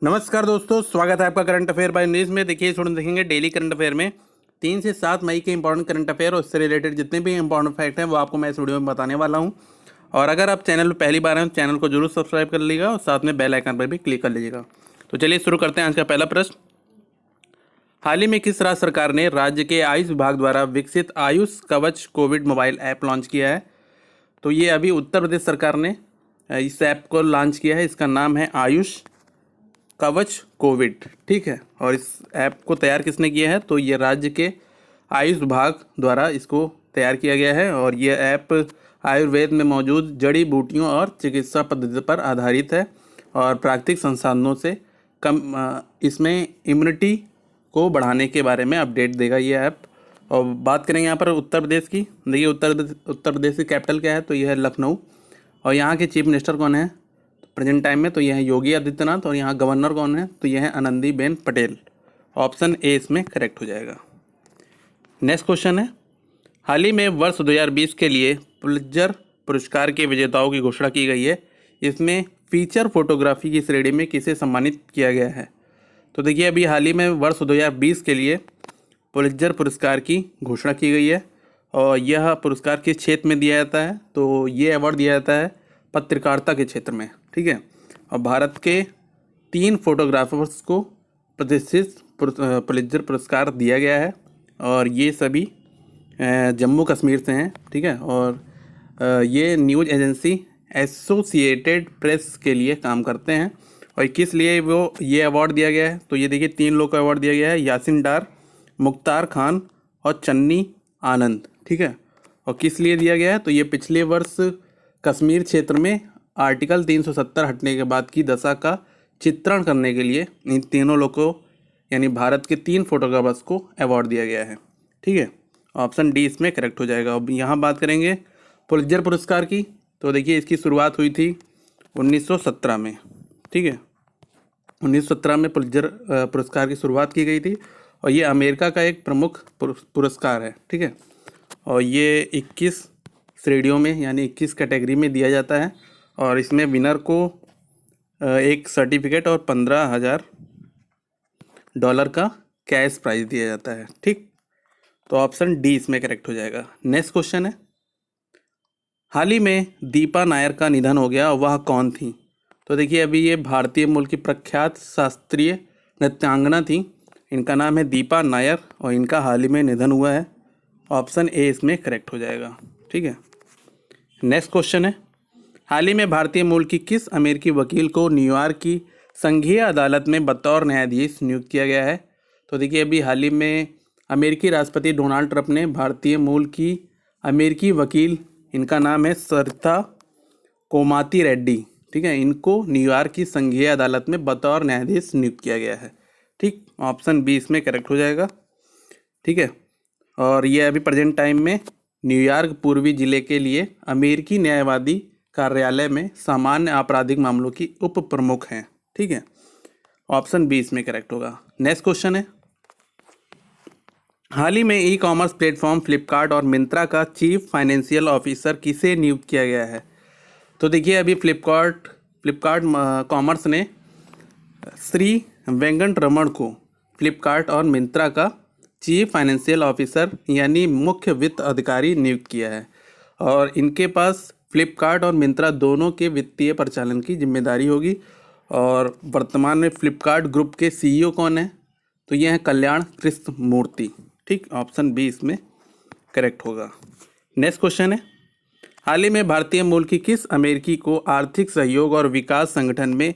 नमस्कार दोस्तों, स्वागत है आपका करंट अफेयर बाय न्यूज़ में। देखिए स्टूडेंट, देखेंगे डेली करंट अफेयर में 3 से 7 मई के इंपॉर्टेंट करंट अफेयर और उससे रिलेटेड जितने भी इंपॉर्टेंट फैक्ट हैं वो आपको मैं इस वीडियो में बताने वाला हूं। और अगर आप चैनल पर पहली बार हैं तो चैनल को जरूर सब्सक्राइब कर लीजिएगा और साथ में बेल आइकन पर भी क्लिक कर लीजिएगा। तो चलिए शुरू करते हैं आज का पहला प्रश्न। हाल ही में किस राज्य सरकार ने राज्य के आयुष विभाग द्वारा विकसित आयुष कवच कोविड मोबाइल ऐप लॉन्च किया है? तो ये अभी उत्तर प्रदेश सरकार ने इस ऐप को लॉन्च किया है। इसका नाम है आयुष कवच कोविड, ठीक है। और इस ऐप को तैयार किसने किया है? तो ये राज्य के आयुष विभाग द्वारा इसको तैयार किया गया है। और ये ऐप आयुर्वेद में मौजूद जड़ी बूटियों और चिकित्सा पद्धति पर आधारित है और प्राकृतिक संसाधनों से कम इसमें इम्यूनिटी को बढ़ाने के बारे में अपडेट देगा ये ऐप। और बात करेंगे यहाँ पर उत्तर प्रदेश की। देखिए उत्तर प्रदेश की कैपिटल क्या है? तो यह है लखनऊ। और यहाँ के चीफ मिनिस्टर कौन है प्रेजेंट टाइम में? तो यह है योगी आदित्यनाथ। और यहाँ गवर्नर कौन है? तो यह है आनंदीबेन पटेल। ऑप्शन ए इसमें करेक्ट हो जाएगा। नेक्स्ट क्वेश्चन है, हाल ही में वर्ष 2020 के लिए पुलित्जर पुरस्कार के विजेताओं की घोषणा की गई है। इसमें फीचर फोटोग्राफी की श्रेणी में किसे सम्मानित किया गया है? तो देखिए अभी हाल ही में वर्ष 2020 के लिए पुलित्जर पुरस्कार की घोषणा की गई है। और यह पुरस्कार किस क्षेत्र में दिया जाता है? तो ये अवार्ड दिया जाता है पत्रकारिता के क्षेत्र में, ठीक है। और भारत के 3 फोटोग्राफर्स को प्रतिष्ठित पुलित्जर पुरस्कार दिया गया है। और ये सभी जम्मू कश्मीर से हैं, ठीक है। और ये न्यूज़ एजेंसी एसोसिएटेड प्रेस के लिए काम करते हैं। और किस लिए वो ये अवार्ड दिया गया है? तो ये देखिए 3 लोग को अवार्ड दिया गया है, यासिन डार, मुख्तार खान और चन्नी आनंद, ठीक है। और किस लिए दिया गया है? तो ये पिछले वर्ष कश्मीर क्षेत्र में आर्टिकल 370 हटने के बाद की दशा का चित्रण करने के लिए इन तीनों लोग को यानी भारत के 3 फोटोग्राफर्स को अवार्ड दिया गया है, ठीक है। ऑप्शन डी इसमें करेक्ट हो जाएगा। अब यहाँ बात करेंगे पुलित्जर पुरस्कार की। तो देखिए इसकी शुरुआत हुई थी 1917 में, ठीक है। 1917 में पुलित्जर पुरस्कार की शुरुआत की गई थी। और ये अमेरिका का एक प्रमुख पुरस्कार है, ठीक है। और ये 21 श्रेणियों में यानी 21 कैटेगरी में दिया जाता है। और इसमें विनर को एक सर्टिफिकेट और $15,000 का कैश प्राइज दिया जाता है, ठीक। तो ऑप्शन डी इसमें करेक्ट हो जाएगा। नेक्स्ट क्वेश्चन है, हाल ही में दीपा नायर का निधन हो गया, वह कौन थी? तो देखिए अभी ये भारतीय मूल की प्रख्यात शास्त्रीय नृत्यांगना थी। इनका नाम है दीपा नायर और इनका हाल ही में निधन हुआ है। ऑप्शन ए इसमें करेक्ट हो जाएगा, ठीक है। नेक्स्ट क्वेश्चन है, हाल ही में भारतीय मूल की किस अमेरिकी वकील को न्यूयॉर्क की संघीय अदालत में बतौर न्यायाधीश नियुक्त किया गया है? तो देखिए अभी हाल ही में अमेरिकी राष्ट्रपति डोनाल्ड ट्रंप ने भारतीय मूल की अमेरिकी वकील, इनका नाम है सरिता कोमाती रेड्डी, ठीक है, इनको न्यूयॉर्क की संघीय अदालत में बतौर न्यायाधीश नियुक्त किया गया है, ठीक। ऑप्शन बी इसमें करेक्ट हो जाएगा, ठीक है। और ये अभी प्रेजेंट टाइम में न्यूयॉर्क पूर्वी जिले के लिए अमेरिकी न्यायवादी कार्यालय में सामान्य आपराधिक मामलों की उप प्रमुख हैं, ठीक है। ऑप्शन बी इसमें करेक्ट होगा। नेक्स्ट क्वेश्चन है, हाल ही में ई कॉमर्स प्लेटफॉर्म फ्लिपकार्ट और मिंत्रा का चीफ फाइनेंशियल ऑफिसर किसे नियुक्त किया गया है? तो देखिए अभी फ्लिपकार्ट कॉमर्स ने श्री वेंकट रमण को फ्लिपकार्ट और मिंत्रा का चीफ फाइनेंशियल ऑफिसर यानी मुख्य वित्त अधिकारी नियुक्त किया है। और इनके पास फ्लिपकार्ट और मिंत्रा दोनों के वित्तीय परिचालन की जिम्मेदारी होगी। और वर्तमान में फ्लिपकार्ट ग्रुप के सीईओ कौन है? तो ये हैं कल्याण कृष्णमूर्ति, ठीक। ऑप्शन बी इसमें करेक्ट होगा। नेक्स्ट क्वेश्चन है, हाल ही में भारतीय मूल की किस अमेरिकी को आर्थिक सहयोग और विकास संगठन में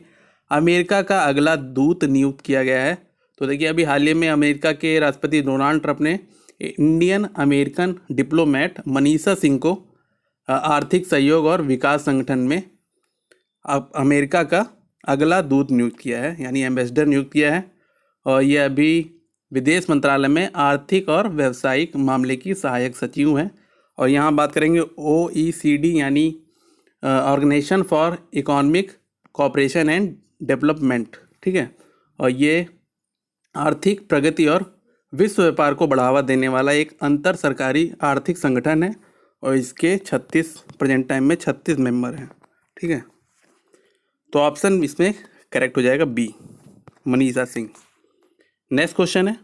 अमेरिका का अगला दूत नियुक्त किया गया है? तो देखिए अभी हाल ही में अमेरिका के राष्ट्रपति डोनाल्ड ट्रंप ने Indian American diplomat Manisha Singh को आर्थिक सहयोग और विकास संगठन में अमेरिका का अगला दूत नियुक्त किया है यानी एम्बेसडर नियुक्त किया है। और ये अभी विदेश मंत्रालय में आर्थिक और व्यावसायिक मामले की सहायक सचिव हैं। और यहाँ बात करेंगे OECD यानी organisation for economic cooperation and development, ठीक है। और ये आर्थिक प्रगति और विश्व व्यापार को बढ़ावा देने वाला एक अंतर सरकारी आर्थिक संगठन है। और इसके 36 प्रेजेंट टाइम में 36 मेंबर हैं, ठीक है। तो ऑप्शन इसमें करेक्ट हो जाएगा B. Manisha Singh. Next question है,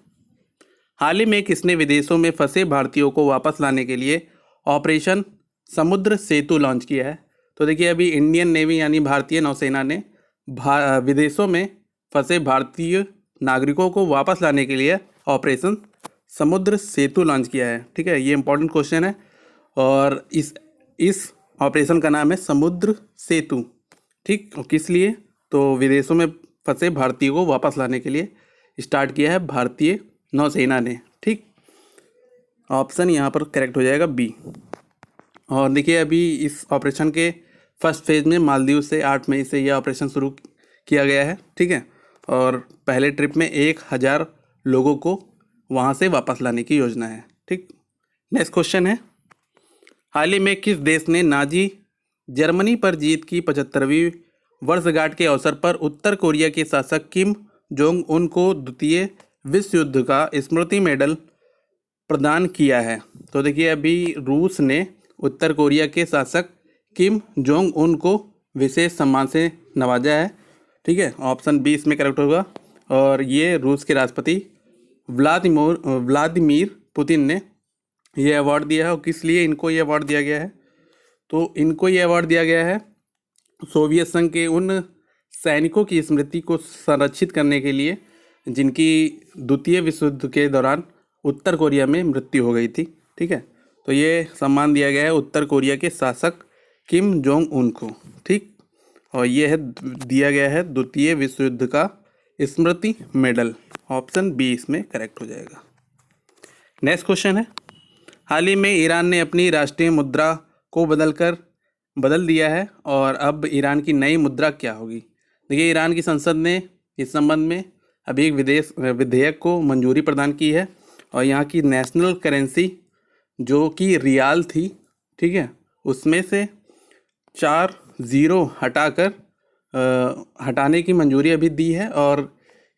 हाल ही में किसने विदेशों में फंसे भारतीयों को वापस लाने के लिए ऑपरेशन समुद्र सेतु लॉन्च किया है? तो देखिए अभी इंडियन नेवी यानी भारतीय नौसेना ने विदेशों में फंसे भारतीय नागरिकों को वापस लाने के लिए ऑपरेशन समुद्र सेतु लॉन्च किया है। ठीक है, ये इंपॉर्टेंट क्वेश्चन है और इस ऑपरेशन का नाम है समुद्र सेतु। ठीक, और किस लिए? तो विदेशों में फंसे भारतीयों को वापस लाने के लिए स्टार्ट किया है भारतीय नौसेना ने। ठीक, ऑप्शन यहाँ पर करेक्ट हो जाएगा बी। और देखिए अभी इस ऑपरेशन के फर्स्ट फेज में मालदीव से 8 मई से यह ऑपरेशन शुरू किया गया है। ठीक है, और पहले ट्रिप में 1000 लोगों को वहाँ से वापस लाने की योजना है। ठीक, नेक्स्ट क्वेश्चन है, हाल ही में किस देश ने नाजी जर्मनी पर जीत की 75वीं वर्षगांठ के अवसर पर उत्तर कोरिया के शासक किम जोंग उन को द्वितीय विश्व युद्ध का स्मृति मेडल प्रदान किया है? तो देखिए अभी रूस ने उत्तर कोरिया के शासक किम जोंग उन को विशेष सम्मान से नवाजा है। ठीक है, ऑप्शन बी इसमें करेक्ट होगा। और ये रूस के राष्ट्रपति व्लादिमीर पुतिन ने ये अवार्ड दिया है। और किस लिए इनको ये अवार्ड दिया गया है? तो इनको ये अवार्ड दिया गया है सोवियत संघ के उन सैनिकों की स्मृति को संरक्षित करने के लिए जिनकी द्वितीय विश्व युद्ध के दौरान उत्तर कोरिया में मृत्यु हो गई थी। ठीक है, तो ये सम्मान दिया गया है उत्तर कोरिया के शासक किम जोंग उन को। ठीक, और ये है दिया गया है द्वितीय विश्व युद्ध का स्मृति मेडल। ऑप्शन बी इसमें करेक्ट हो जाएगा। नेक्स्ट क्वेश्चन है, हाल ही में ईरान ने अपनी राष्ट्रीय मुद्रा को बदल दिया है और अब ईरान की नई मुद्रा क्या होगी? देखिए ईरान की संसद ने इस संबंध में अभी एक विधेयक को मंजूरी प्रदान की है और यहाँ की नेशनल करेंसी जो कि रियाल थी, ठीक है, उसमें से 4 ज़ीरो हटाने की मंजूरी अभी दी है और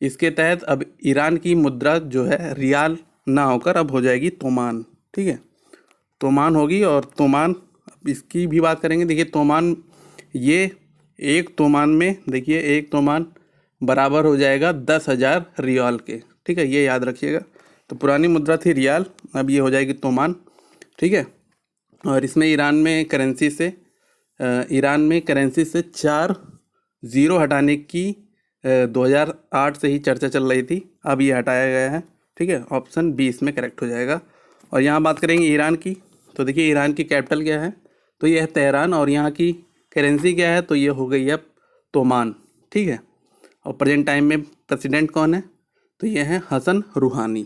इसके तहत अब ईरान की मुद्रा जो है रियाल ना होकर अब हो जाएगी तोमान। ठीक है, तोमान होगी और तोमान इसकी भी बात करेंगे। देखिए तोमान, ये एक तोमान में देखिए एक तोमान बराबर हो जाएगा 10,000 रियाल के। ठीक है, ये याद रखिएगा। तो पुरानी मुद्रा थी रियाल, अब ये हो जाएगी तोमान। ठीक है, और इसमें ईरान में करेंसी से 4 ज़ीरो हटाने की 2008 से ही चर्चा चल रही थी, अब ये हटाया गया है। ठीक है, ऑप्शन बी इसमें करेक्ट हो जाएगा। और यहाँ बात करेंगे ईरान की, तो देखिए ईरान की कैपिटल क्या है? तो ये है तेहरान। और यहाँ की करेंसी क्या है? तो ये हो गई है तोमान। ठीक है, और प्रेजेंट टाइम में प्रेसिडेंट कौन है? तो ये है हसन रूहानी।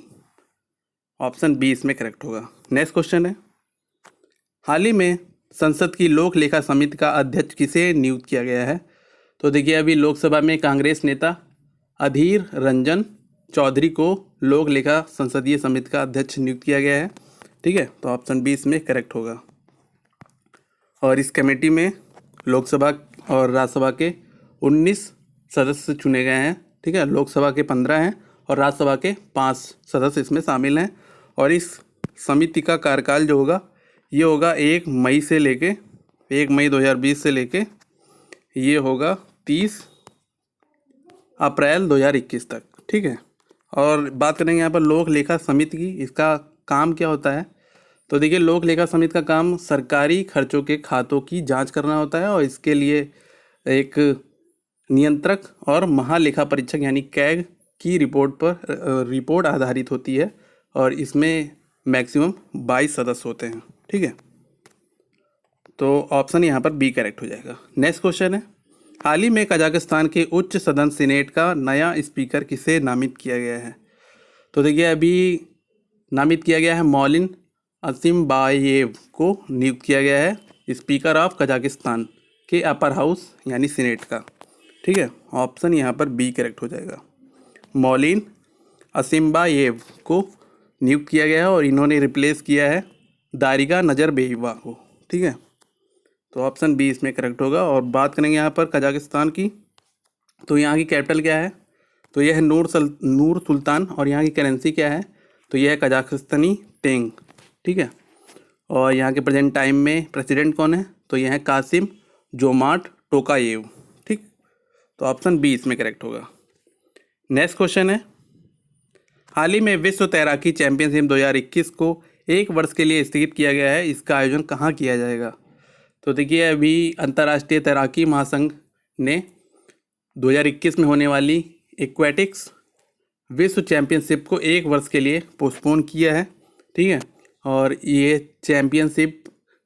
ऑप्शन बी इसमें करेक्ट होगा। नेक्स्ट क्वेश्चन है, हाल ही में संसद की लोक लेखा समिति का अध्यक्ष किसे नियुक्त किया गया है? तो देखिए अभी लोकसभा में कांग्रेस नेता अधीर रंजन चौधरी को लोक लेखा संसदीय समिति का अध्यक्ष नियुक्त किया गया है। ठीक है, तो ऑप्शन बी इसमें करेक्ट होगा। और इस कमेटी में लोकसभा और राज्यसभा के 19 सदस्य चुने गए हैं। ठीक है, लोकसभा के 15 हैं और राज्यसभा के 5 सदस्य इसमें शामिल हैं। और इस समिति का कार्यकाल जो होगा ये होगा 1 मई 2020 से लेके ये होगा 30 अप्रैल 2021 तक। ठीक है, और बात करेंगे यहाँ पर लोक लेखा समिति की, इसका काम क्या होता है? तो देखिए लोक लेखा समिति का काम सरकारी खर्चों के खातों की जांच करना होता है और इसके लिए एक नियंत्रक और महालेखा परीक्षक यानी कैग की रिपोर्ट आधारित होती है और इसमें मैक्सिमम 22 सदस्य होते हैं। ठीक है, तो ऑप्शन यहाँ पर बी करेक्ट हो जाएगा। नेक्स्ट क्वेश्चन है, हाल ही में कजाकिस्तान के उच्च सदन सीनेट का नया स्पीकर किसे नामित किया गया है? तो देखिए अभी नामित किया गया है मौलिन असिम्बायेव को नियुक्त किया गया है स्पीकर ऑफ कजाकिस्तान के अपर हाउस यानी सीनेट का। ठीक है, ऑप्शन यहाँ पर बी करेक्ट हो जाएगा। मौलिन असिम्बायेव को नियुक्त किया गया है और इन्होंने रिप्लेस किया है दारिगा नजरबेयवा को। ठीक है, तो ऑप्शन बी इसमें करेक्ट होगा। और बात करेंगे यहाँ पर कजाकिस्तान की, तो यहाँ की कैपिटल क्या है? तो यह है नूर सुल्तान। और यहाँ की करेंसी क्या है? तो यह है कजाकिस्तानी टेंग। ठीक है, और यहाँ के प्रेजेंट टाइम में प्रेसिडेंट कौन है? तो यह है कासिम जोमार्ट टोकायेव। ठीक, तो ऑप्शन बी इसमें करेक्ट होगा। नेक्स्ट क्वेश्चन है, हाल ही में विश्व तैराकी चैंपियनशिप 2021 को एक वर्ष के लिए स्थगित किया गया है, इसका आयोजन कहाँ किया जाएगा? तो देखिए, अभी अंतर्राष्ट्रीय तैराकी महासंघ ने 2021 में होने वाली एक्वेटिक्स विश्व चैंपियनशिप को एक वर्ष के लिए पोस्टपोन किया है, ठीक है। और ये चैंपियनशिप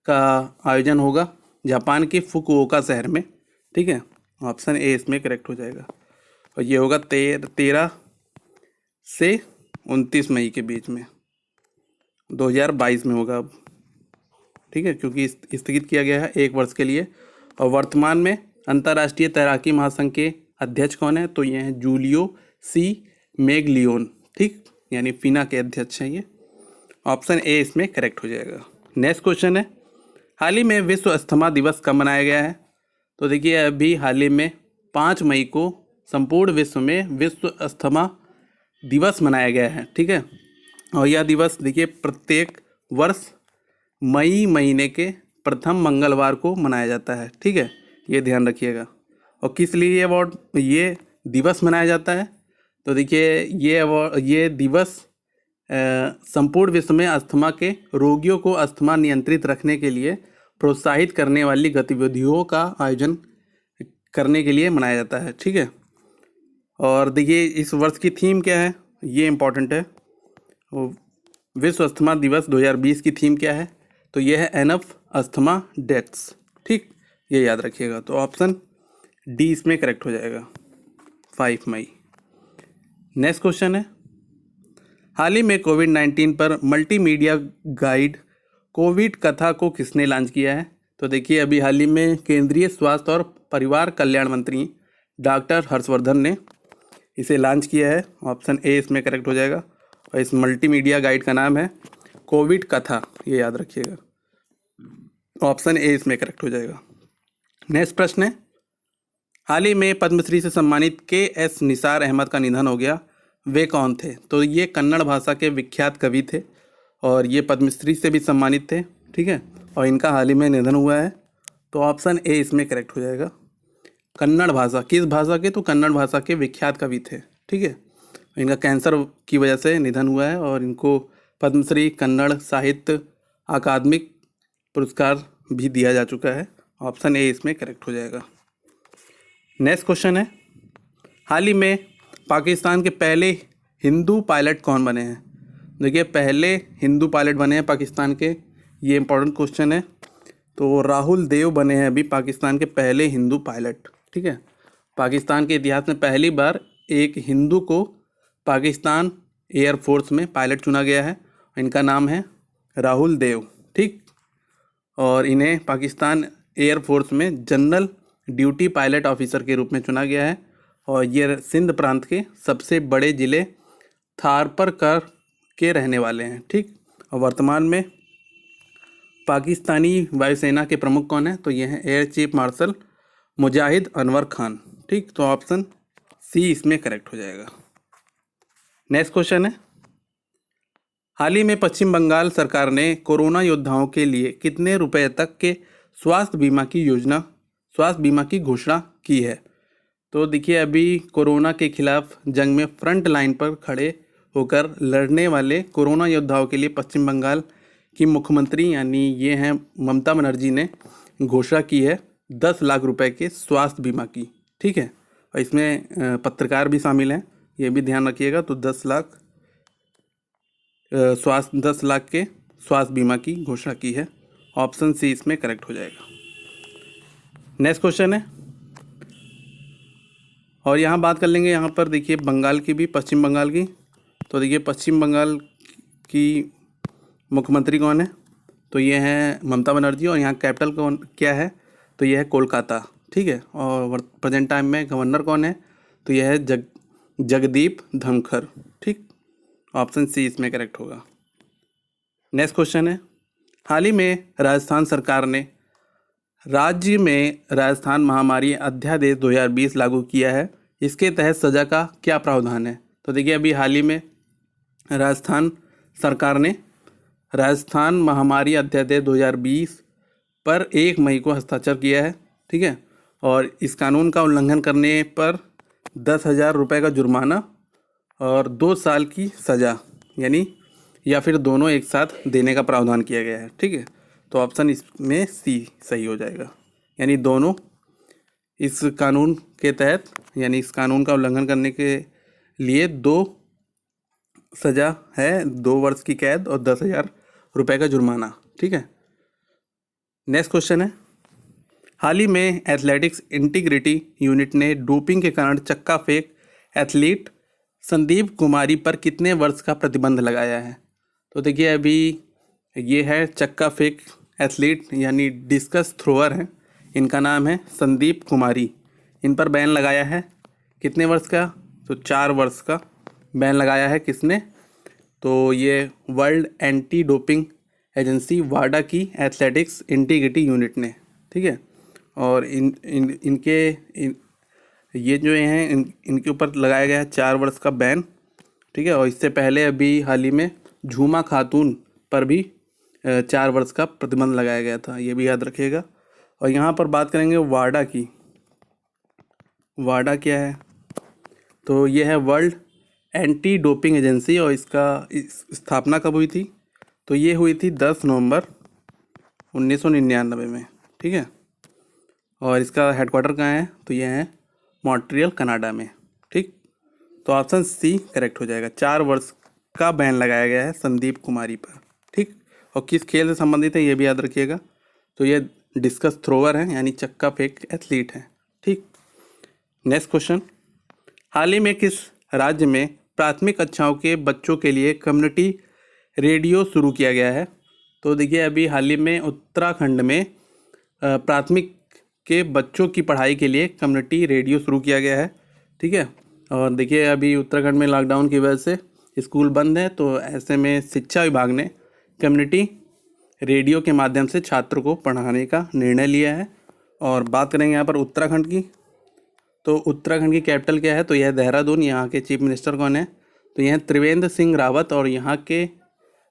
का आयोजन होगा जापान के फुकुओका शहर में, ठीक है। ऑप्शन ए इसमें करेक्ट हो जाएगा। और ये होगा 13 से 29 मई के बीच में, 2022 में होगा अब, ठीक है, क्योंकि स्थगित किया गया है एक वर्ष के लिए। और वर्तमान में अंतर्राष्ट्रीय तैराकी महासंघ के अध्यक्ष कौन है? तो ये हैं जूलियो सी मेगलियोन, ठीक, यानी फीना के अध्यक्ष हैं ये। ऑप्शन ए इसमें करेक्ट हो जाएगा। नेक्स्ट क्वेश्चन है, हाल ही में विश्व अस्थमा दिवस कब मनाया गया है? तो देखिए, अभी हाल ही में 5 मई को संपूर्ण विश्व में विश्व अस्थमा दिवस मनाया गया है, ठीक है। और यह दिवस देखिए प्रत्येक वर्ष मई महीने के प्रथम मंगलवार को मनाया जाता है, ठीक है, ये ध्यान रखिएगा। और किस लिए ये दिवस मनाया जाता है? तो देखिए, ये दिवस संपूर्ण विश्व में अस्थमा के रोगियों को अस्थमा नियंत्रित रखने के लिए प्रोत्साहित करने वाली गतिविधियों का आयोजन करने के लिए मनाया जाता है, ठीक है। और देखिए, इस वर्ष की थीम क्या है, ये इम्पॉर्टेंट है। विश्व अस्थमा दिवस 2020 की थीम क्या है? तो ये है एनफ अस्थमा डेथ्स, ठीक, ये याद रखिएगा। तो ऑप्शन डी इसमें करेक्ट हो जाएगा, 5 मई। नेक्स्ट क्वेश्चन है, हाल ही में कोविड-19 पर मल्टीमीडिया गाइड कोविड कथा को किसने लॉन्च किया है? तो देखिए, अभी हाल ही में केंद्रीय स्वास्थ्य और परिवार कल्याण मंत्री डॉक्टर हर्षवर्धन ने इसे लॉन्च किया है। ऑप्शन ए इसमें करेक्ट हो जाएगा। और इस मल्टीमीडिया गाइड का नाम है कोविड कथा, ये याद रखिएगा। ऑप्शन ए इसमें करेक्ट हो जाएगा। नेक्स्ट प्रश्न है, हाल ही में पद्मश्री से सम्मानित के.एस. निसार अहमद का निधन हो गया, वे कौन थे? तो ये कन्नड़ भाषा के विख्यात कवि थे और ये पद्मश्री से भी सम्मानित थे, ठीक है। और इनका हाल ही में निधन हुआ है। तो ऑप्शन ए इसमें करेक्ट हो जाएगा। कन्नड़ भाषा, किस भाषा के? तो कन्नड़ भाषा के विख्यात कवि थे, ठीक है। इनका कैंसर की वजह से निधन हुआ है और इनको पद्मश्री कन्नड़ साहित्य अकादमिक पुरस्कार भी दिया जा चुका है। ऑप्शन ए इसमें करेक्ट हो जाएगा। नेक्स्ट क्वेश्चन है, हाल ही में पाकिस्तान के पहले हिंदू पायलट कौन बने हैं? देखिए, पहले हिंदू पायलट बने हैं पाकिस्तान के, ये इंपॉर्टेंट क्वेश्चन है। तो राहुल देव बने हैं अभी पाकिस्तान के पहले हिंदू पायलट, ठीक है। पाकिस्तान के इतिहास में पहली बार एक हिंदू को पाकिस्तान एयरफोर्स में पायलट चुना गया है। इनका नाम है राहुल देव, ठीक। और इन्हें पाकिस्तान एयरफोर्स में जनरल ड्यूटी पायलट ऑफिसर के रूप में चुना गया है। और ये सिंध प्रांत के सबसे बड़े ज़िले थारपरकर के रहने वाले हैं, ठीक। और वर्तमान में पाकिस्तानी वायुसेना के प्रमुख कौन है? तो ये हैं एयर चीफ मार्शल मुजाहिद अनवर खान, ठीक। तो ऑप्शन सी इसमें करेक्ट हो जाएगा। नेक्स्ट क्वेश्चन है, हाल ही में पश्चिम बंगाल सरकार ने कोरोना योद्धाओं के लिए कितने रुपए तक के स्वास्थ्य बीमा की घोषणा की है? तो देखिए, अभी कोरोना के खिलाफ जंग में फ्रंट लाइन पर खड़े होकर लड़ने वाले कोरोना योद्धाओं के लिए पश्चिम बंगाल की मुख्यमंत्री यानी ये हैं ममता बनर्जी ने घोषणा की है 10 लाख रुपए के स्वास्थ्य बीमा की, ठीक है। और इसमें पत्रकार भी शामिल हैं, ये भी ध्यान रखिएगा। तो 10 लाख के स्वास्थ्य बीमा की घोषणा की है। ऑप्शन सी इसमें करेक्ट हो जाएगा। नेक्स्ट क्वेश्चन है, और यहाँ बात कर लेंगे यहाँ पर देखिए बंगाल की भी, पश्चिम बंगाल की। तो देखिए, पश्चिम बंगाल की मुख्यमंत्री कौन है? तो ये हैं ममता बनर्जी। और यहाँ कैपिटल कौन क्या है? तो यह है कोलकाता, ठीक है। और प्रेजेंट टाइम में गवर्नर कौन है? तो यह है जगदीप धनखड़, ठीक। ऑप्शन सी इसमें करेक्ट होगा। नेक्स्ट क्वेश्चन है, हाल ही में राजस्थान सरकार ने राज्य में राजस्थान महामारी अध्यादेश 2020 लागू किया है। इसके तहत सजा का क्या प्रावधान है? तो देखिए, अभी हाल ही में राजस्थान सरकार ने राजस्थान महामारी अध्यादेश 2020 पर 1 मई को हस्ताक्षर किया है, ठीक है। और इस कानून का उल्लंघन करने पर 10,000 रुपये का जुर्माना और 2 साल की सज़ा, यानी या फिर दोनों एक साथ देने का प्रावधान किया गया है। ठीक है, तो ऑप्शन इसमें सी सही हो जाएगा, यानी दोनों इस कानून के तहत, यानी इस कानून का उल्लंघन करने के लिए 2 सज़ा है, 2 वर्ष की कैद और 10,000 रुपये का जुर्माना। ठीक है, नेक्स्ट क्वेश्चन है, हाल ही में एथलेटिक्स इंटीग्रिटी यूनिट ने डोपिंग के कारण चक्का फेंक एथलीट संदीप कुमारी पर कितने वर्ष का प्रतिबंध लगाया है? तो देखिए, अभी ये है चक्का फेंक एथलीट यानी डिस्कस थ्रोअर हैं, इनका नाम है संदीप कुमारी। इन पर बैन लगाया है कितने वर्ष का? तो 4 वर्ष का बैन लगाया है। किसने? तो ये वर्ल्ड एंटी डोपिंग एजेंसी वाडा की एथलेटिक्स इंटीग्रिटी यूनिट ने। ठीक है, और ये जो हैं इनके ऊपर लगाया गया है 4 वर्ष का बैन। ठीक है, और इससे पहले अभी हाल ही में झूमा खातून पर भी 4 वर्ष का प्रतिबंध लगाया गया था, ये भी याद रखिएगा। और यहाँ पर बात करेंगे वाडा की। वाडा क्या है? तो ये है वर्ल्ड एंटी डोपिंग एजेंसी, और इसका स्थापना कब हुई थी? तो ये हुई थी 10 नवंबर 1999 में। ठीक है, और इसका हेडक्वार्टर कहाँ है? तो ये है मॉन्ट्रियल कनाडा में। ठीक, तो ऑप्शन सी करेक्ट हो जाएगा। 4 वर्ष का बैन लगाया गया है संदीप कुमारी पर। ठीक, और किस खेल से संबंधित है ये भी याद रखिएगा। तो ये डिस्कस थ्रोअर हैं, यानी चक्का फेंक एथलीट हैं। ठीक, नेक्स्ट क्वेश्चन, हाल ही में किस राज्य में प्राथमिक कक्षाओं के बच्चों के लिए कम्युनिटी रेडियो शुरू किया गया है? तो देखिए, अभी हाल ही में उत्तराखंड में प्राथमिक के बच्चों की पढ़ाई के लिए कम्युनिटी रेडियो शुरू किया गया है। ठीक है, और देखिए, अभी उत्तराखंड में लॉकडाउन की वजह से स्कूल बंद है, तो ऐसे में शिक्षा विभाग ने कम्युनिटी रेडियो के माध्यम से छात्रों को पढ़ाने का निर्णय लिया है। और बात करेंगे यहाँ पर उत्तराखंड की, तो उत्तराखंड की कैपिटल क्या है? तो यह है देहरादून। यहाँ के चीफ मिनिस्टर कौन है? तो यह है त्रिवेंद्र सिंह रावत। और यहाँ के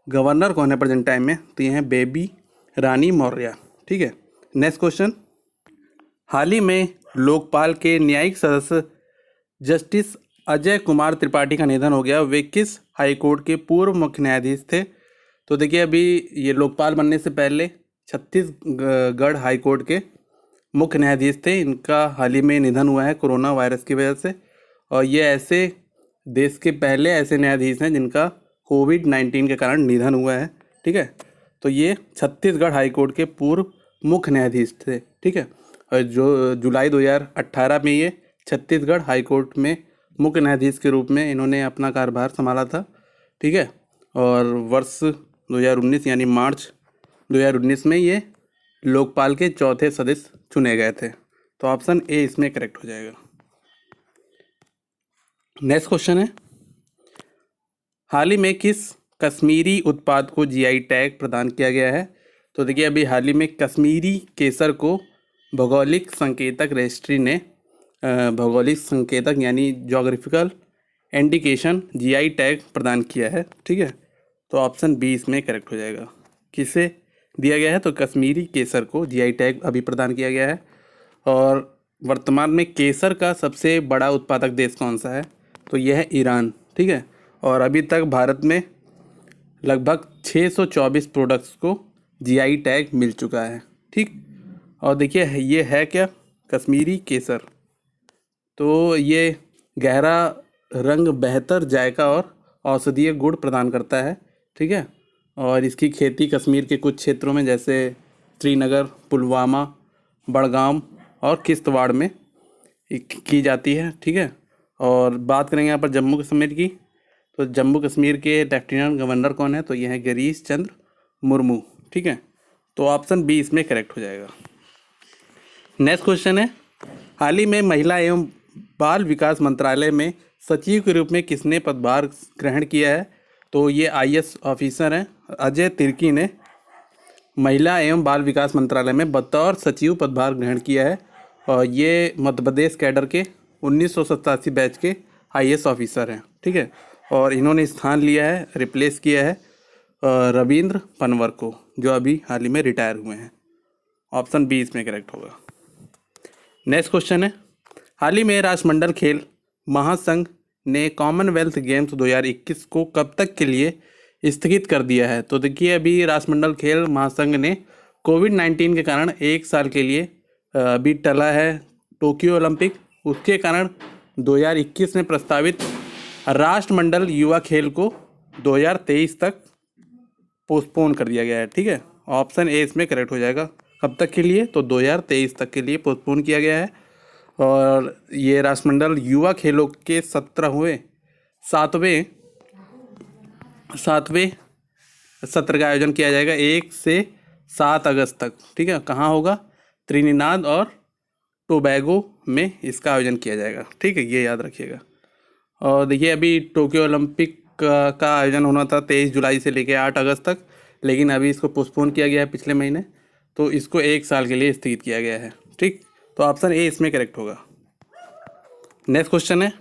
गवर्नर कौन है प्रेजेंट टाइम में? तो यह है बेबी रानी मौर्य। ठीक है, नेक्स्ट क्वेश्चन, हाल ही में लोकपाल के न्यायिक सदस्य जस्टिस अजय कुमार त्रिपाठी का निधन हो गया। वे किस हाईकोर्ट के पूर्व मुख्य न्यायाधीश थे? तो देखिए, अभी ये लोकपाल बनने से पहले छत्तीसगढ़ हाईकोर्ट के मुख्य न्यायाधीश थे। इनका हाल ही में निधन हुआ है कोरोना वायरस की वजह से, और ये ऐसे देश के पहले ऐसे न्यायाधीश हैं जिनका कोविड-19 के कारण निधन हुआ है। ठीक है, तो ये छत्तीसगढ़ हाईकोर्ट के पूर्व मुख्य न्यायाधीश थे। ठीक है, और जो जुलाई 2018 में ये छत्तीसगढ़ हाईकोर्ट में मुख्य न्यायाधीश के रूप में इन्होंने अपना कार्यभार संभाला था। ठीक है, और वर्ष 2019 यानी मार्च 2019 में ये लोकपाल के चौथे सदस्य चुने गए थे। तो ऑप्शन ए इसमें करेक्ट हो जाएगा। नेक्स्ट क्वेश्चन है, हाल ही में किस कश्मीरी उत्पाद को जीआई टैग प्रदान किया गया है? तो देखिए, अभी हाल ही में कश्मीरी केसर को भौगोलिक संकेतक रजिस्ट्री ने भौगोलिक संकेतक यानी जोग्राफिकल इंडिकेशन जीआई टैग प्रदान किया है। ठीक है, तो ऑप्शन बी इसमें करेक्ट हो जाएगा। किसे दिया गया है? तो कश्मीरी केसर को जीआई टैग अभी प्रदान किया गया है। और वर्तमान में केसर का सबसे बड़ा उत्पादक देश कौन सा है? तो यह है ईरान। ठीक है, और अभी तक भारत में लगभग 624 प्रोडक्ट्स को जीआई टैग मिल चुका है। ठीक, और देखिए, ये है क्या? कश्मीरी केसर। तो ये गहरा रंग, बेहतर जायका और औषधीय गुण प्रदान करता है। ठीक है, और इसकी खेती कश्मीर के कुछ क्षेत्रों में जैसे श्रीनगर, पुलवामा, बड़गाम और किश्तवाड़ में की जाती है। ठीक है, और बात करेंगे यहाँ पर जम्मू कश्मीर की, तो जम्मू कश्मीर के लेफ्टिनेंट गवर्नर कौन है? तो यह है गिरीश चंद्र मुर्मू। ठीक है, तो ऑप्शन बी इसमें करेक्ट हो जाएगा। नेक्स्ट क्वेश्चन है, हाल ही में महिला एवं बाल विकास मंत्रालय में सचिव के रूप में किसने पदभार ग्रहण किया है? तो ये आईएएस ऑफिसर हैं अजय तिर्की ने महिला एवं बाल विकास मंत्रालय में बतौर सचिव पदभार ग्रहण किया है। और ये मध्य प्रदेश कैडर के 1987 बैच के आईएएस ऑफिसर हैं। ठीक है, और इन्होंने स्थान लिया है, रिप्लेस किया है रविंद्र पनवर को, जो अभी हाल ही में रिटायर हुए हैं। ऑप्शन बी इसमें करेक्ट होगा। नेक्स्ट क्वेश्चन है, हाल ही में राष्ट्रमंडल खेल महासंघ ने कॉमनवेल्थ गेम्स 2021 को कब तक के लिए स्थगित कर दिया है? तो देखिए अभी राष्ट्रमंडल खेल महासंघ ने कोविड-19 के कारण 1 साल के लिए अभी टला है टोक्यो ओलंपिक। उसके कारण 2021 में प्रस्तावित राष्ट्रमंडल युवा खेल को 2023 तक पोस्टपोन कर दिया गया है। ठीक है, ऑप्शन ए इसमें करेक्ट हो जाएगा। कब तक के लिए? तो 2023 तक के लिए पोस्टपोन किया गया है। और ये राष्ट्रमंडल युवा खेलों के 7वें सत्र का आयोजन किया जाएगा 1 से 7 अगस्त तक। ठीक है, कहाँ होगा? त्रिनिदाद और टोबैगो में इसका आयोजन किया जाएगा। ठीक है, ये याद रखिएगा। और देखिए अभी टोक्यो ओलंपिक का आयोजन होना था 23 जुलाई से लेकर 8 अगस्त तक, लेकिन अभी इसको पोस्टपोन किया गया है पिछले महीने, तो इसको 1 साल के लिए स्थगित किया गया है। ठीक, तो ऑप्शन ए इसमें करेक्ट होगा। नेक्स्ट क्वेश्चन है,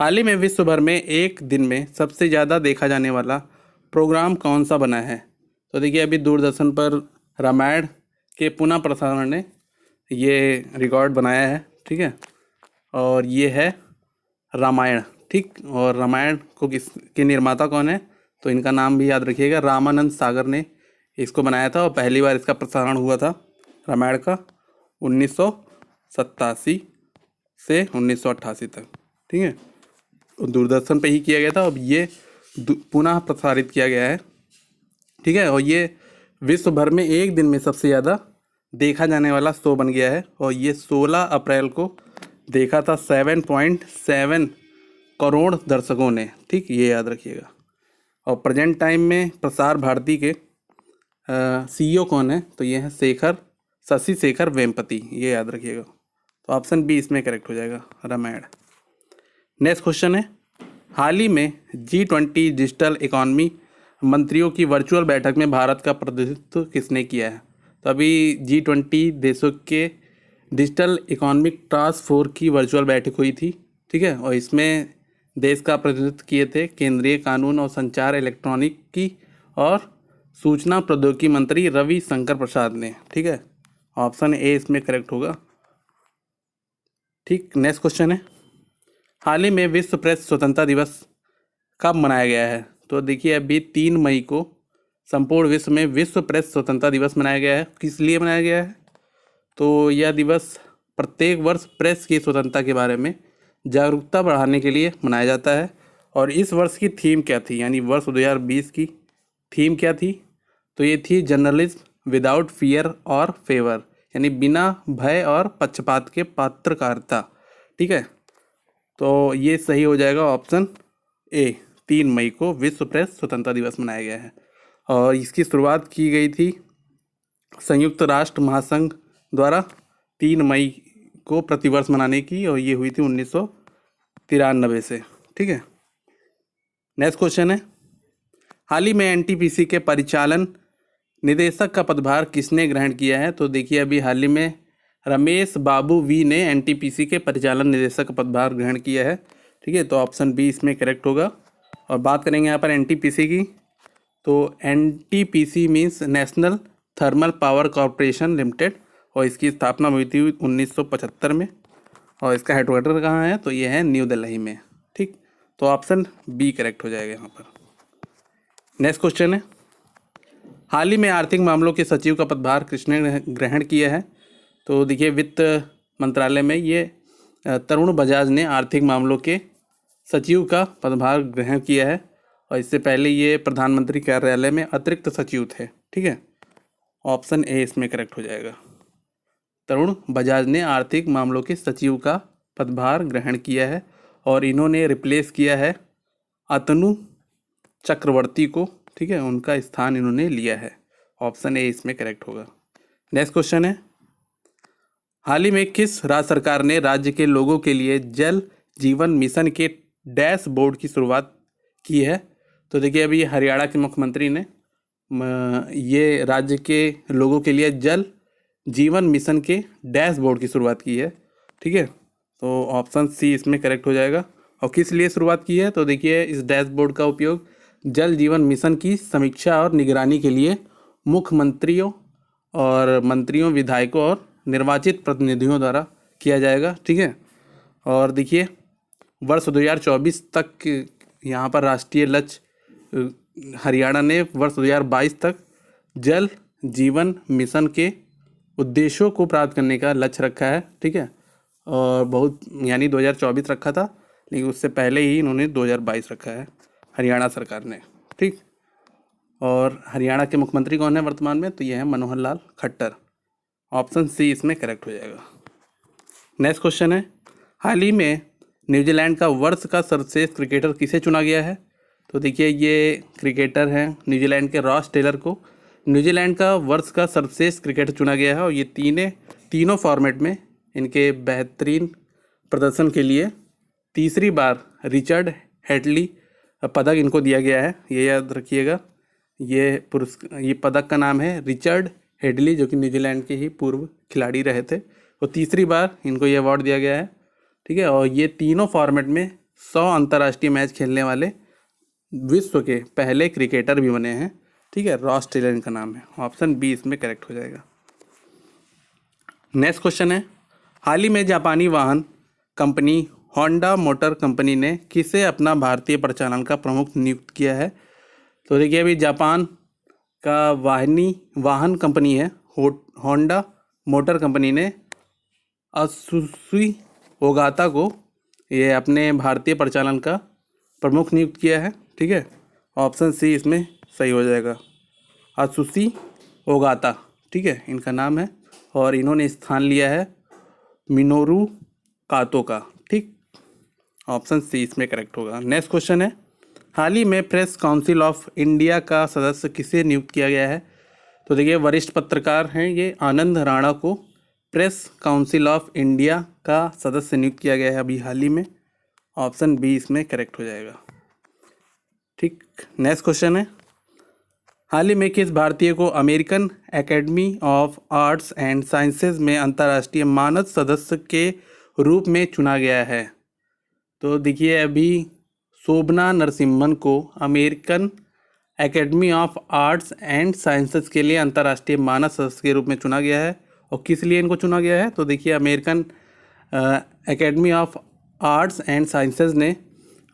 हाल ही में विश्व भर में एक दिन में सबसे ज़्यादा देखा जाने वाला प्रोग्राम कौन सा बना है? तो देखिए अभी दूरदर्शन पर रामायण के पुनः प्रसारण ने ये रिकॉर्ड बनाया है। ठीक है, और ये है रामायण। ठीक, और रामायण को किसके निर्माता कौन है? तो इनका नाम भी याद रखिएगा, रामानंद सागर ने इसको बनाया था। और पहली बार इसका प्रसारण हुआ था रामायण का 1987 से 1988 तक। ठीक है, दूरदर्शन पे ही किया गया था। अब ये पुनः प्रसारित किया गया है। ठीक है, और ये विश्व भर में एक दिन में सबसे ज़्यादा देखा जाने वाला शो बन गया है। और ये 16 अप्रैल को देखा था 7.7 करोड़ दर्शकों ने। ठीक, ये याद रखिएगा। और प्रेजेंट टाइम में प्रसार भारती के CEO कौन है? तो ये है शशि शेखर वेम्पति, ये याद रखिएगा। तो ऑप्शन बी इसमें करेक्ट हो जाएगा, रामायण। नेक्स्ट क्वेश्चन है, हाल ही में G20 डिजिटल इकोनॉमी मंत्रियों की वर्चुअल बैठक में भारत का प्रतिनिधित्व किसने किया है? तो अभी G20 देशों के डिजिटल इकोनॉमिक टास्क फोर्स की वर्चुअल बैठक हुई थी। ठीक है, और इसमें देश का प्रतिनिधित्व किए थे केंद्रीय कानून और संचार, इलेक्ट्रॉनिकी और सूचना प्रौद्योगिकी मंत्री रविशंकर प्रसाद ने। ठीक है, ऑप्शन ए इसमें करेक्ट होगा। ठीक, नेक्स्ट क्वेश्चन है, हाल ही में विश्व प्रेस स्वतंत्रता दिवस कब मनाया गया है? तो देखिए अभी 3 मई को संपूर्ण विश्व में विश्व प्रेस स्वतंत्रता दिवस मनाया गया है। किस लिए मनाया गया है? तो यह दिवस प्रत्येक वर्ष प्रेस की स्वतंत्रता के बारे में जागरूकता बढ़ाने के लिए मनाया जाता है। और इस वर्ष की थीम क्या थी, यानी वर्ष 2020 की थीम क्या थी? तो ये थी जर्नलिज्म विदाउट फियर और फेवर, यानी बिना भय और पक्षपात के पत्रकारिता। ठीक है, तो ये सही हो जाएगा ऑप्शन ए। 3 मई को विश्व प्रेस स्वतंत्रता दिवस मनाया गया है। और इसकी शुरुआत की गई थी संयुक्त राष्ट्र महासंघ द्वारा 3 मई को प्रतिवर्ष मनाने की, और ये हुई थी 1993 से। ठीक है, नेक्स्ट क्वेश्चन है, हाल ही में NTPC के परिचालन निदेशक का पदभार किसने ग्रहण किया है? तो देखिए अभी हाल ही में रमेश बाबू वी ने NTPC के परिचालन निदेशक का पदभार ग्रहण किया है। ठीक है, तो ऑप्शन बी इसमें करेक्ट होगा। और बात करेंगे यहाँ पर NTPC की, तो NTPC means national thermal power corporation limited, और इसकी स्थापना हुई थी 1975 में। और इसका हेडक्वार्टर कहाँ है? तो ये है न्यू दिल्ली में। ठीक, तो ऑप्शन बी करेक्ट हो जाएगा यहाँ पर। नेक्स्ट क्वेश्चन है, हाल ही में आर्थिक मामलों के सचिव का पदभार किसने ग्रहण किया है? तो देखिए वित्त मंत्रालय में ये तरुण बजाज ने आर्थिक मामलों के सचिव का पदभार ग्रहण किया है। और इससे पहले ये प्रधानमंत्री कार्यालय में अतिरिक्त सचिव थे। ठीक है, ऑप्शन ए इसमें करेक्ट हो जाएगा। तरुण बजाज ने आर्थिक मामलों के सचिव का पदभार ग्रहण किया है, और इन्होंने रिप्लेस किया है अतनु चक्रवर्ती को। ठीक है, उनका स्थान इन्होंने लिया है। ऑप्शन ए इसमें करेक्ट होगा। नेक्स्ट क्वेश्चन है, हाल ही में किस राज्य सरकार ने राज्य के लोगों के लिए जल जीवन मिशन के डैशबोर्ड की शुरुआत की है? तो देखिए अभी हरियाणा के मुख्यमंत्री ने ये राज्य के लोगों के लिए जल जीवन मिशन के डैशबोर्ड की शुरुआत की है। ठीक है, तो ऑप्शन सी इसमें करेक्ट हो जाएगा। और किस लिए शुरुआत की है? तो देखिए इस डैशबोर्ड का उपयोग जल जीवन मिशन की समीक्षा और निगरानी के लिए मुख्यमंत्रियों और मंत्रियों, विधायकों और निर्वाचित प्रतिनिधियों द्वारा किया जाएगा। ठीक है, और देखिए वर्ष 2024 तक यहाँ पर राष्ट्रीय लक्ष्य हरियाणा ने वर्ष 2022 तक जल जीवन मिशन के उद्देश्यों को प्राप्त करने का लक्ष्य रखा है। ठीक है, और बहुत यानी 2024 रखा था, लेकिन उससे पहले ही इन्होंने 2022 रखा है हरियाणा सरकार ने। ठीक, और हरियाणा के मुख्यमंत्री कौन है वर्तमान में? तो ये है मनोहर लाल खट्टर। ऑप्शन सी इसमें करेक्ट हो जाएगा। नेक्स्ट क्वेश्चन है, हाल ही में न्यूजीलैंड का वर्ष का सर्वश्रेष्ठ क्रिकेटर किसे चुना गया है? तो देखिए ये क्रिकेटर हैं न्यूजीलैंड के रॉस टेलर को न्यूजीलैंड का वर्ष का सर्वश्रेष्ठ क्रिकेटर चुना गया है। और ये तीनों फॉर्मेट में इनके बेहतरीन प्रदर्शन के लिए तीसरी बार रिचर्ड हेडली पदक इनको दिया गया है। ये याद रखिएगा, ये पदक का नाम है रिचर्ड हेडली, जो कि न्यूजीलैंड के ही पूर्व खिलाड़ी रहे थे। तो तीसरी बार इनको ये अवार्ड दिया गया है। ठीक है, और ये तीनों फॉर्मेट में 100 अंतर्राष्ट्रीय मैच खेलने वाले विश्व के पहले क्रिकेटर भी बने हैं। ठीक है, रॉस टेलर इनका नाम है। ऑप्शन बी इसमें करेक्ट हो जाएगा। नेक्स्ट क्वेश्चन है, हाल ही में जापानी वाहन कंपनी होंडा मोटर कंपनी ने किसे अपना भारतीय परिचालन का प्रमुख नियुक्त किया है? तो देखिए अभी जापान का वाहन कंपनी है होंडा मोटर कंपनी ने असुशी ओगाता को ये अपने भारतीय परिचालन का प्रमुख नियुक्त किया है। ठीक है, ऑप्शन सी इसमें सही हो जाएगा, असुशी ओगाता। ठीक है, इनका नाम है और इन्होंने स्थान लिया है मिनोरू कातो का। ठीक, ऑप्शन सी इसमें करेक्ट होगा। नेक्स्ट क्वेश्चन है, हाल ही में प्रेस काउंसिल ऑफ इंडिया का सदस्य किसे नियुक्त किया गया है? तो देखिए वरिष्ठ पत्रकार हैं ये आनंद राणा को प्रेस काउंसिल ऑफ इंडिया का सदस्य नियुक्त किया गया है अभी हाल ही में। ऑप्शन बी इसमें करेक्ट हो जाएगा। ठीक, नेक्स्ट क्वेश्चन है, हाल ही में किस भारतीय को American academy of arts and sciences में अंतर्राष्ट्रीय मानद सदस्य के रूप में चुना गया है? तो देखिए अभी शोभना नरसिम्हन को American academy of arts and sciences के लिए अंतर्राष्ट्रीय मानद सदस्य के रूप में चुना गया है। और किस लिए इनको चुना गया है? तो देखिए American academy of arts and sciences ने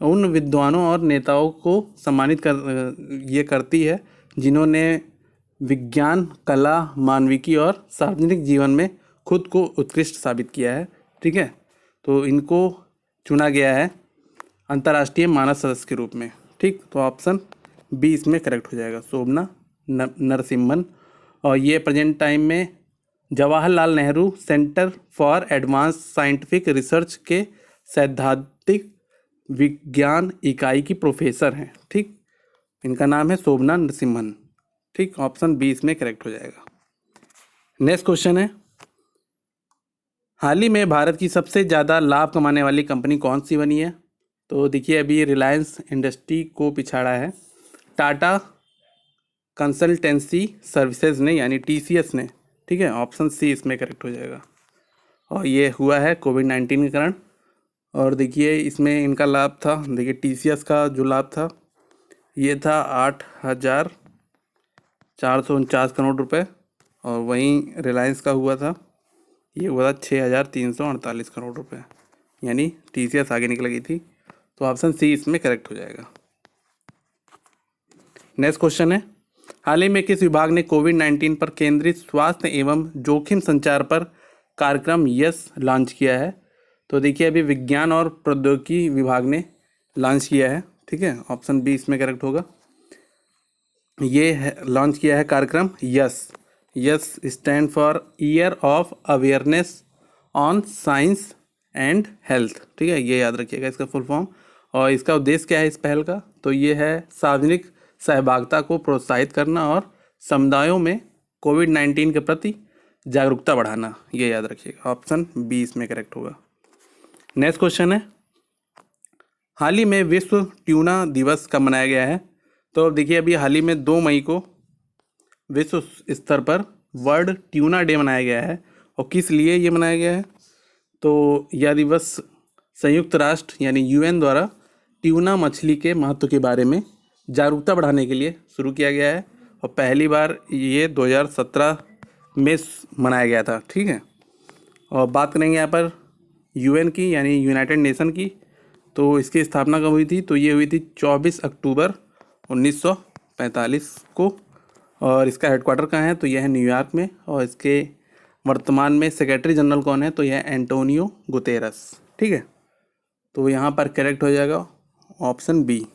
उन विद्वानों और नेताओं को सम्मानित करती है जिन्होंने विज्ञान, कला, मानविकी और सार्वजनिक जीवन में खुद को उत्कृष्ट साबित किया है। ठीक है, तो इनको चुना गया है अंतर्राष्ट्रीय मानद सदस्य के रूप में। ठीक, तो ऑप्शन बी इसमें करेक्ट हो जाएगा, शोभना नरसिम्हन। और ये प्रेजेंट टाइम में Jawaharlal Nehru centre for advance scientific research के सैद्धांतिक विज्ञान इकाई की प्रोफेसर हैं। ठीक, इनका नाम है शोभना नरसिम्हन। ठीक, ऑप्शन बी इसमें करेक्ट हो जाएगा। नेक्स्ट क्वेश्चन है, हाल ही में भारत की सबसे ज़्यादा लाभ कमाने वाली कंपनी कौन सी बनी है? तो देखिए अभी रिलायंस इंडस्ट्री को पिछाड़ा है टाटा कंसल्टेंसी सर्विसेज ने, यानी TCS ने। ठीक है, ऑप्शन सी इसमें करेक्ट हो जाएगा। और ये हुआ है कोविड-19 के कारण। और देखिए इसमें इनका लाभ था, देखिए TCS का जो लाभ था ये था 8,449 करोड़ रुपए। और वहीं रिलायंस का हुआ था, ये हुआ था 6,348 करोड़ रुपए, यानी TCS आगे निकल गई थी। तो ऑप्शन सी इसमें करेक्ट हो जाएगा। नेक्स्ट क्वेश्चन है, हाल ही में किस विभाग ने कोविड-19 पर केंद्रित स्वास्थ्य एवं जोखिम संचार पर कार्यक्रम यस लॉन्च किया है? तो देखिए अभी विज्ञान और प्रौद्योगिकी विभाग ने लॉन्च किया है। ठीक है, ऑप्शन बी इसमें करेक्ट होगा। ये लॉन्च किया है कार्यक्रम yes stand for year of awareness on science and health. ठीक है, ये याद रखिएगा इसका फुल फॉर्म। और इसका उद्देश्य क्या है इस पहल का? तो ये है सार्वजनिक सहभागिता को प्रोत्साहित करना और समुदायों में कोविड-19 के प्रति जागरूकता बढ़ाना। ये याद रखिएगा, ऑप्शन बी इसमें करेक्ट होगा। नेक्स्ट क्वेश्चन है, हाल ही में विश्व ट्यूना दिवस कब मनाया गया है? तो देखिए अभी हाल ही में 2 मई को विश्व स्तर पर वर्ल्ड ट्यूना डे मनाया गया है। और किस लिए ये मनाया गया है? तो यह दिवस संयुक्त राष्ट्र यानी UN द्वारा ट्यूना मछली के महत्व के बारे में जागरूकता बढ़ाने के लिए शुरू किया गया है। और पहली बार ये 2017 में मनाया गया था। ठीक है, और बात करेंगे यहाँ पर UN की, यानी यूनाइटेड नेशन की। तो इसकी स्थापना कब हुई थी? तो ये हुई थी 24 अक्टूबर 1945 को। और इसका हेडक्वार्टर कहाँ है? तो यह है न्यूयॉर्क में। और इसके वर्तमान में सेक्रेटरी जनरल कौन है? तो यह एंटोनियो गुतेरस। ठीक है, तो यहाँ पर करेक्ट हो जाएगा ऑप्शन बी।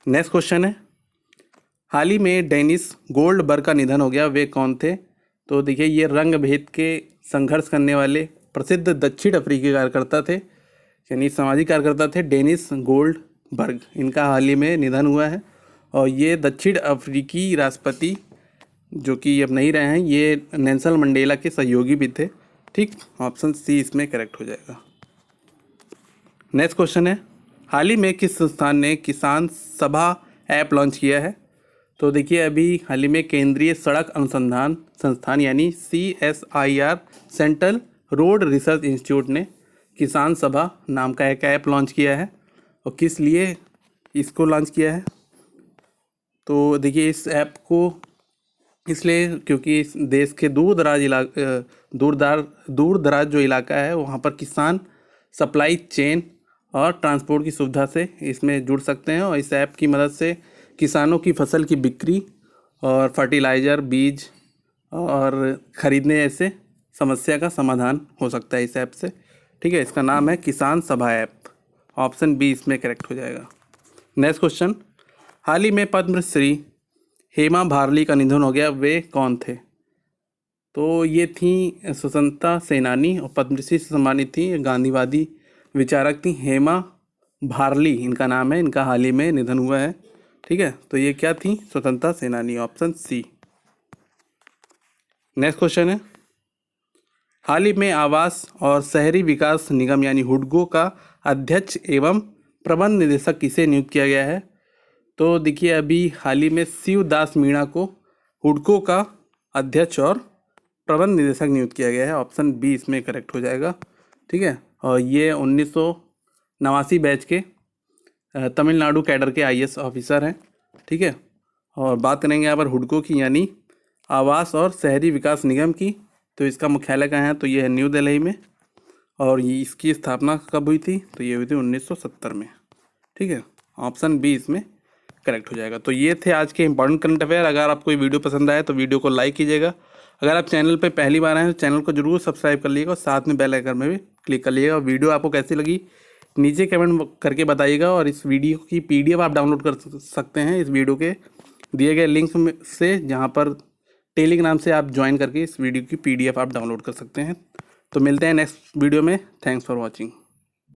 नेक्स्ट क्वेश्चन है, हाल ही में डेनिस गोल्डबर्ग का निधन हो गया, वे कौन थे? तो देखिए, ये रंग भेद के संघर्ष करने वाले प्रसिद्ध दक्षिण अफ्रीकी कार्यकर्ता थे, यानी सामाजिक कार्यकर्ता थे डेनिस गोल्डबर्ग। इनका हाल ही में निधन हुआ है। और ये दक्षिण अफ्रीकी राष्ट्रपति जो कि अब नहीं रहे हैं, ये नेल्सन मंडेला के सहयोगी भी थे। ठीक, ऑप्शन सी इसमें करेक्ट हो जाएगा। नेक्स्ट क्वेश्चन है, हाल ही में किस संस्थान ने किसान सभा ऐप लॉन्च किया है? तो देखिए, अभी हाल ही में केंद्रीय सड़क अनुसंधान संस्थान यानी CSIR central road research institute ने किसान सभा नाम का एक ऐप लॉन्च किया है। और किस लिए इसको लॉन्च किया है? तो देखिए, इस ऐप को इसलिए क्योंकि इस देश के दूर दराज जो इलाका है वहाँ पर किसान सप्लाई चेन और ट्रांसपोर्ट की सुविधा से इसमें जुड़ सकते हैं। और इस ऐप की मदद से किसानों की फसल की बिक्री और फर्टिलाइज़र, बीज और ख़रीदने ऐसे समस्या का समाधान हो सकता है इस ऐप से। ठीक है, इसका नाम है किसान सभा ऐप। ऑप्शन बी इसमें करेक्ट हो जाएगा। नेक्स्ट क्वेश्चन, हाल ही में पद्मश्री हेमा भारली का निधन हो गया, वे कौन थे? तो ये थी स्वतंत्रता सेनानी और पद्मश्री से सम्मानित थी, गांधीवादी विचारक थी, हेमा भारली इनका नाम है। इनका हाल ही में निधन हुआ है। ठीक है, तो ये क्या थी? स्वतंत्रता सेनानी, ऑप्शन सी। नेक्स्ट क्वेश्चन है, हाल ही में आवास और शहरी विकास निगम यानी हुडको का अध्यक्ष एवं प्रबंध निदेशक किसे नियुक्त किया गया है? तो देखिए, अभी हाल ही में शिवदास मीणा को हुडको का अध्यक्ष और प्रबंध निदेशक नियुक्त किया गया है। ऑप्शन बी इसमें करेक्ट हो जाएगा। ठीक है, और ये 1989 बैच के तमिलनाडु कैडर के IAS ऑफिसर हैं। ठीक है, और बात करेंगे यहाँ पर हुडको की यानी आवास और शहरी विकास निगम की। तो इसका मुख्यालय कहाँ है? तो ये है न्यू दिल्ली में। और ये इसकी स्थापना कब हुई थी? तो ये हुई थी 1970 में। ठीक है, ऑप्शन बी इसमें करेक्ट हो जाएगा। तो ये थे आज के इंपॉर्टेंट करंट अफेयर। अगर आपको ये वीडियो पसंद आए तो वीडियो को लाइक कीजिएगा। अगर आप चैनल पे पहली बार आए तो चैनल को जरूर सब्सक्राइब कर लीजिएगा और साथ में बेल आइकन में भी क्लिक कर लीजिएगा। वीडियो आपको कैसी लगी नीचे कमेंट करके बताइएगा। और इस वीडियो की PDF आप डाउनलोड कर सकते हैं इस वीडियो के दिए गए लिंक में से, जहाँ पर टेलीग्राम से आप ज्वाइन करके इस वीडियो की PDF आप डाउनलोड कर सकते हैं। तो मिलते हैं नेक्स्ट वीडियो में। Thanks for watching.